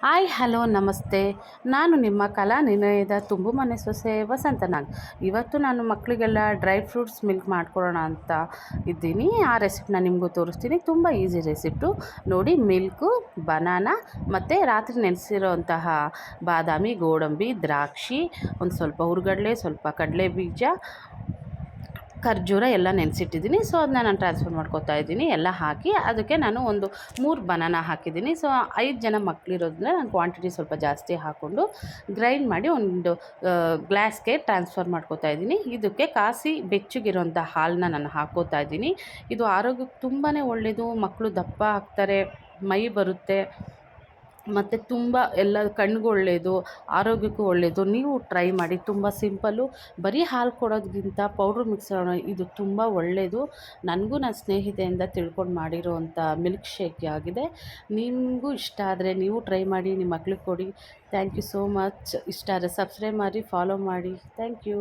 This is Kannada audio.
ಹಾಯ್ ಹಲೋ ನಮಸ್ತೆ. ನಾನು ನಿಮ್ಮ ಕಲಾ ನಿಲಯದ ತುಂಬು ಮನೆ ಸೊಸೆ ವಸಂತ ನಾಗ್. ಇವತ್ತು ನಾನು ಮಕ್ಕಳಿಗೆಲ್ಲ ಡ್ರೈ ಫ್ರೂಟ್ಸ್ ಮಿಲ್ಕ್ ಮಾಡ್ಕೊಡೋಣ ಅಂತ ಇದ್ದೀನಿ. ಆ ರೆಸಿಪಿನ ನಿಮಗೂ ತೋರಿಸ್ತೀನಿ. ತುಂಬ ಈಸಿ ರೆಸಿಪ್ಟು ನೋಡಿ. ಮಿಲ್ಕು, ಬನಾನಾ ಮತ್ತು ರಾತ್ರಿ ನೆನೆಸಿರೋಂತಹ ಬಾದಾಮಿ, ಗೋಡಂಬಿ, ದ್ರಾಕ್ಷಿ, ಒಂದು ಸ್ವಲ್ಪ ಹುರ್ಗಡ್ಲೆ, ಸ್ವಲ್ಪ ಕಡಲೆ ಬೀಜ, ಖರ್ಜೂರ ಎಲ್ಲ ನೆನೆಸಿಟ್ಟಿದ್ದೀನಿ. ಸೊ ಅದನ್ನ ನಾನು ಟ್ರಾನ್ಸ್ಫರ್ ಮಾಡ್ಕೊತಾ ಇದ್ದೀನಿ. ಎಲ್ಲ ಹಾಕಿ ಅದಕ್ಕೆ ನಾನು ಒಂದು 3 ಬನಾನಾ ಹಾಕಿದ್ದೀನಿ. ಸೊ 5 ಜನ ಮಕ್ಕಳಿರೋದ್ರಿಂದ ನಾನು ಕ್ವಾಂಟಿಟಿ ಸ್ವಲ್ಪ ಜಾಸ್ತಿ ಹಾಕ್ಕೊಂಡು ಗ್ರೈಂಡ್ ಮಾಡಿ ಒಂದು ಗ್ಲಾಸ್ಗೆ ಟ್ರಾನ್ಸ್ಫರ್ ಮಾಡ್ಕೊತಾ ಇದ್ದೀನಿ. ಇದಕ್ಕೆ ಕಾಸಿ ಬೆಚ್ಚಗಿರೋಂಥ ಹಾಲನ್ನ ನಾನು ಹಾಕ್ಕೋತಾ ಇದ್ದೀನಿ. ಇದು ಆರೋಗ್ಯಕ್ಕೆ ತುಂಬಾ ಒಳ್ಳೆಯದು. ಮಕ್ಕಳು ದಪ್ಪ ಆಗ್ತಾರೆ, ಮೈ ಬರುತ್ತೆ, ಮತ್ತು ತುಂಬ ಎಲ್ಲ ಕಣ್ಣಿಗೂ ಒಳ್ಳೆಯದು, ಆರೋಗ್ಯಕ್ಕೂ ಒಳ್ಳೆಯದು. ನೀವು ಟ್ರೈ ಮಾಡಿ. ತುಂಬ ಸಿಂಪಲ್ಲು. ಬರೀ ಹಾಲು ಕೊಡೋದ್ಕಿಂತ ಪೌಡ್ರ್ ಮಿಕ್ಸ್ ಇದು ತುಂಬ ಒಳ್ಳೆಯದು. ನನಗೂ ನನ್ನ ಸ್ನೇಹಿತೆಯಿಂದ ತಿಳ್ಕೊಂಡು ಮಾಡಿರೋವಂಥ ಮಿಲ್ಕ್ ಶೇಕ್ ಆಗಿದೆ. ನಿಮಗೂ ಇಷ್ಟ ಆದರೆ ನೀವು ಟ್ರೈ ಮಾಡಿ, ನಿಮ್ಮ ಮಕ್ಳಿಗೆ ಕೊಡಿ. Thank you so much. ಇಷ್ಟ ಆದರೆ ಸಬ್ಸ್ಕ್ರೈಬ್ ಮಾಡಿ, ಫಾಲೋ ಮಾಡಿ. Thank you.